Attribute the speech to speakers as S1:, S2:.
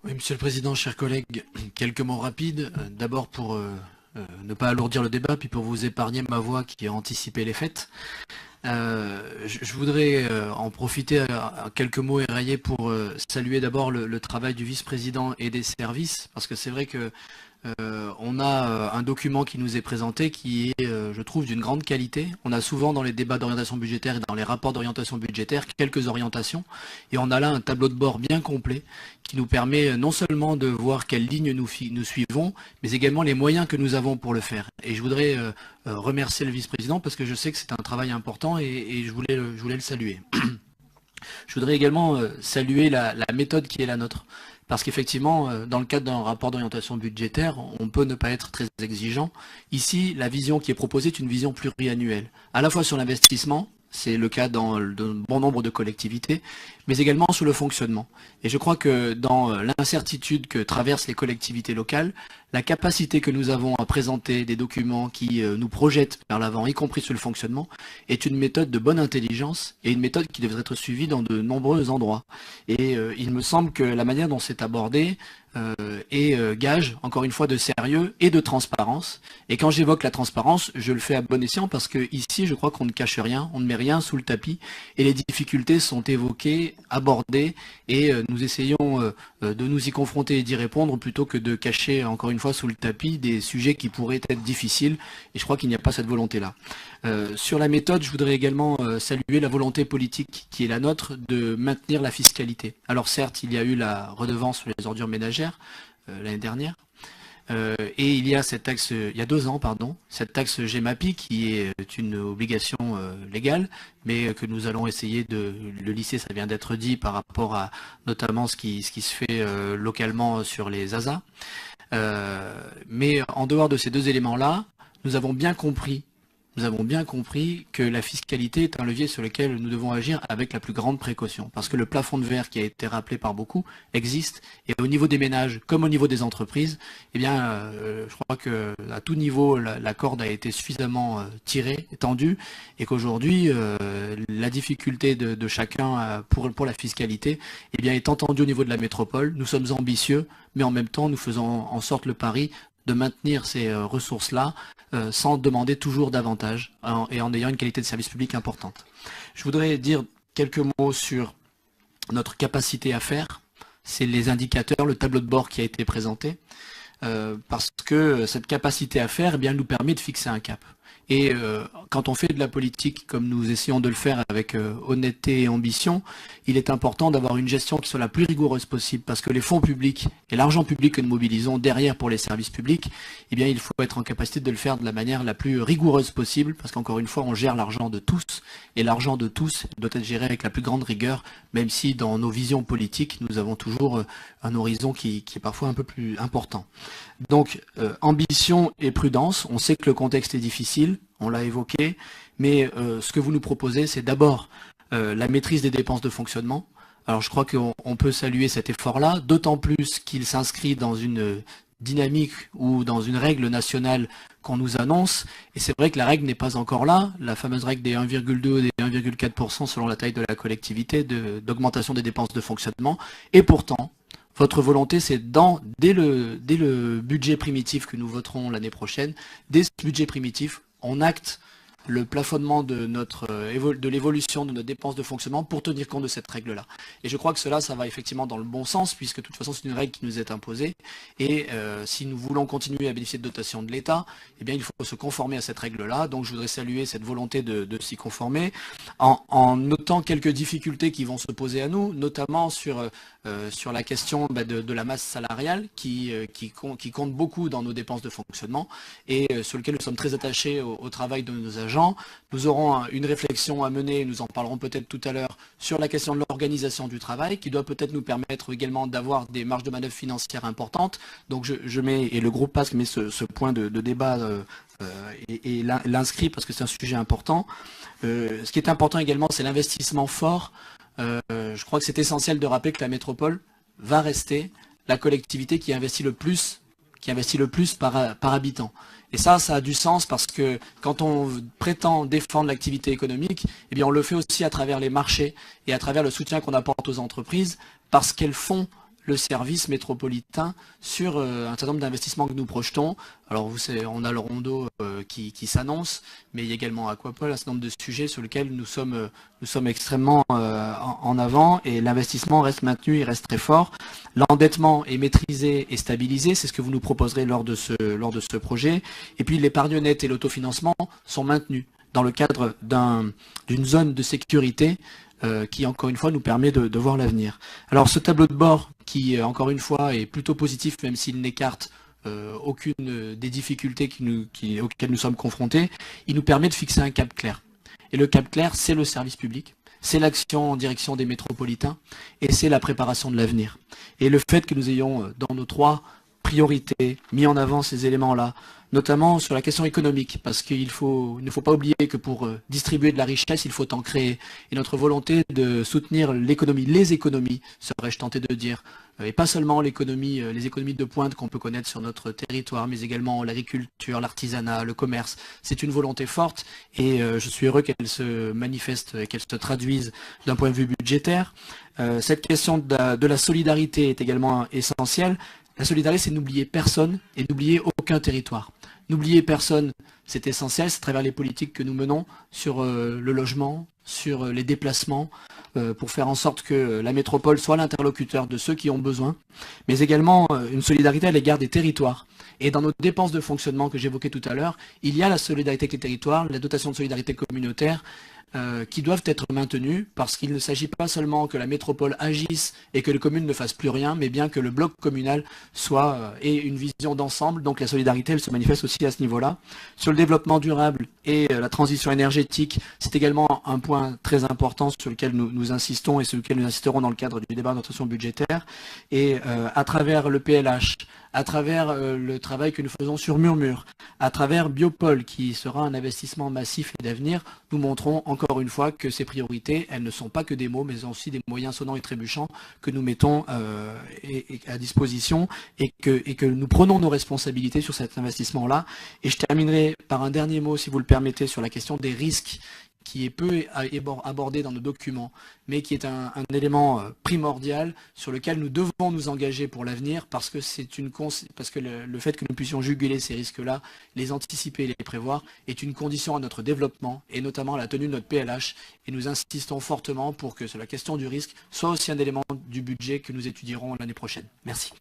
S1: Oui, Monsieur le Président, chers collègues, quelques mots rapides. D'abord pour ne pas alourdir le débat, puis pour vous épargner ma voix qui a anticipé les fêtes. Je voudrais en profiter à quelques mots éraillés pour saluer d'abord le travail du vice-président et des services, parce que c'est vrai que on a un document qui nous est présenté qui est, je trouve, d'une grande qualité. On a souvent dans les débats d'orientation budgétaire et dans les rapports d'orientation budgétaire quelques orientations, et on a là un tableau de bord bien complet qui nous permet non seulement de voir quelles lignes nous suivons, mais également les moyens que nous avons pour le faire. Et je voudrais remercier le vice-président parce que je sais que c'est un travail important et je voulais le saluer. Je voudrais également saluer la méthode qui est la nôtre. Parce qu'effectivement, dans le cadre d'un rapport d'orientation budgétaire, on peut ne pas être très exigeant. Ici, la vision qui est proposée est une vision pluriannuelle, à la fois sur l'investissement, c'est le cas dans de bon nombre de collectivités, mais également sur le fonctionnement. Et je crois que dans l'incertitude que traversent les collectivités locales, la capacité que nous avons à présenter des documents qui nous projettent vers l'avant, y compris sur le fonctionnement, est une méthode de bonne intelligence et une méthode qui devrait être suivie dans de nombreux endroits. Et il me semble que la manière dont c'est abordé est gage, encore une fois, de sérieux et de transparence. Et quand j'évoque la transparence, je le fais à bon escient parce que ici, je crois qu'on ne cache rien, on ne met rien sous le tapis et les difficultés sont évoquées, abordées et nous essayons de nous y confronter et d'y répondre plutôt que de cacher, encore une fois, sous le tapis des sujets qui pourraient être difficiles. Et je crois qu'il n'y a pas cette volonté-là. Sur la méthode, je voudrais également saluer la volonté politique qui est la nôtre de maintenir la fiscalité. Alors certes, il y a eu la redevance sur les ordures ménagères l'année dernière, et il y a cette taxe, il y a 2 ans, pardon, cette taxe GEMAPI qui est une obligation légale, mais que nous allons essayer de le lisser, ça vient d'être dit, par rapport à notamment ce qui se fait localement sur les ASA. Mais en dehors de ces 2 éléments-là, nous avons bien compris que la fiscalité est un levier sur lequel nous devons agir avec la plus grande précaution. Parce que le plafond de verre qui a été rappelé par beaucoup existe. Et au niveau des ménages, comme au niveau des entreprises, eh bien, je crois qu'à tout niveau, la corde a été suffisamment tirée, tendue, et qu'aujourd'hui, la difficulté de chacun pour la fiscalité eh bien, est entendue au niveau de la métropole. Nous sommes ambitieux, mais en même temps, nous faisons en sorte le pari de maintenir ces ressources-là sans demander toujours davantage et en ayant une qualité de service public importante. Je voudrais dire quelques mots sur notre capacité à faire. C'est les indicateurs, le tableau de bord qui a été présenté, parce que cette capacité à faire, eh bien, nous permet de fixer un cap. Et quand on fait de la politique comme nous essayons de le faire avec honnêteté et ambition, il est important d'avoir une gestion qui soit la plus rigoureuse possible parce que les fonds publics et l'argent public que nous mobilisons derrière pour les services publics, eh bien il faut être en capacité de le faire de la manière la plus rigoureuse possible parce qu'encore une fois on gère l'argent de tous et l'argent de tous doit être géré avec la plus grande rigueur même si dans nos visions politiques nous avons toujours un horizon qui est parfois un peu plus important. Donc ambition et prudence, on sait que le contexte est difficile, on l'a évoqué, mais ce que vous nous proposez, c'est d'abord la maîtrise des dépenses de fonctionnement. Alors je crois qu'on peut saluer cet effort-là, d'autant plus qu'il s'inscrit dans une dynamique ou dans une règle nationale qu'on nous annonce, et c'est vrai que la règle n'est pas encore là, la fameuse règle des 1,2 et des 1,4% selon la taille de la collectivité d'augmentation des dépenses de fonctionnement, et pourtant, votre volonté, c'est dès le budget primitif que nous voterons l'année prochaine, dès ce budget primitif, on acte le plafonnement de l'évolution de nos dépenses de fonctionnement pour tenir compte de cette règle-là. Et je crois que cela, ça va effectivement dans le bon sens, puisque de toute façon, c'est une règle qui nous est imposée. Et si nous voulons continuer à bénéficier de dotations de l'État, eh bien, il faut se conformer à cette règle-là. Donc, je voudrais saluer cette volonté de s'y conformer, en notant quelques difficultés qui vont se poser à nous, notamment sur la question de la masse salariale, qui compte beaucoup dans nos dépenses de fonctionnement, et sur lequel nous sommes très attachés au travail de nos agents. Nous aurons une réflexion à mener, nous en parlerons peut-être tout à l'heure, sur la question de l'organisation du travail, qui doit peut-être nous permettre également d'avoir des marges de manœuvre financières importantes. Donc je mets, et le groupe PASC met ce point de débat et l'inscrit parce que c'est un sujet important. Ce qui est important également, c'est l'investissement fort. Je crois que c'est essentiel de rappeler que la métropole va rester la collectivité qui investit le plus par habitant. Et ça a du sens parce que quand on prétend défendre l'activité économique, eh bien on le fait aussi à travers les marchés et à travers le soutien qu'on apporte aux entreprises parce qu'elles font le service métropolitain sur un certain nombre d'investissements que nous projetons. Alors vous savez, on a le Rondo qui s'annonce, mais il y a également Aquapol, un certain nombre de sujets sur lesquels nous sommes extrêmement en avant, et l'investissement reste maintenu, il reste très fort. L'endettement est maîtrisé et stabilisé, c'est ce que vous nous proposerez lors de ce projet. Et puis l'épargne nette et l'autofinancement sont maintenus dans le cadre d'une zone de sécurité qui, encore une fois, nous permet de voir l'avenir. Alors ce tableau de bord, qui, encore une fois, est plutôt positif, même s'il n'écarte aucune des difficultés auxquelles nous sommes confrontés, il nous permet de fixer un cap clair. Et le cap clair, c'est le service public, c'est l'action en direction des métropolitains, et c'est la préparation de l'avenir. Et le fait que nous ayons, dans nos 3 priorités, mis en avant ces éléments-là, notamment sur la question économique, parce qu'il ne faut pas oublier que pour distribuer de la richesse, il faut en créer. Et notre volonté de soutenir l'économie, les économies, serais-je tenté de dire, et pas seulement les économies de pointe qu'on peut connaître sur notre territoire, mais également l'agriculture, l'artisanat, le commerce. C'est une volonté forte, et je suis heureux qu'elle se manifeste, qu'elle se traduise d'un point de vue budgétaire. Cette question de la solidarité est également essentielle. La solidarité, c'est n'oublier personne et n'oublier aucun territoire. N'oublier personne, c'est essentiel, c'est à travers les politiques que nous menons sur le logement, sur les déplacements, pour faire en sorte que la métropole soit l'interlocuteur de ceux qui ont besoin, mais également une solidarité à l'égard des territoires. Et dans nos dépenses de fonctionnement que j'évoquais tout à l'heure, il y a la solidarité avec les territoires, la dotation de solidarité communautaire, qui doivent être maintenues, parce qu'il ne s'agit pas seulement que la métropole agisse et que les communes ne fassent plus rien, mais bien que le bloc communal ait une vision d'ensemble. Donc la solidarité, elle se manifeste aussi à ce niveau-là. Sur le développement durable et la transition énergétique, c'est également un point très important sur lequel nous insistons et sur lequel nous insisterons dans le cadre du débat d'orientation budgétaire. Et à travers le PLH, à travers le travail que nous faisons sur Murmure, à travers Biopol, qui sera un investissement massif et d'avenir, nous montrons encore une fois que ces priorités, elles ne sont pas que des mots, mais aussi des moyens sonnants et trébuchants que nous mettons à disposition, et que nous prenons nos responsabilités sur cet investissement-là. Et je terminerai par un dernier mot, si vous le permettez, sur la question des risques, qui est peu abordé dans nos documents, mais qui est un élément primordial sur lequel nous devons nous engager pour l'avenir, parce que le fait que nous puissions juguler ces risques-là, les anticiper et les prévoir, est une condition à notre développement, et notamment à la tenue de notre PLH, et nous insistons fortement pour que la question du risque soit aussi un élément du budget que nous étudierons l'année prochaine. Merci.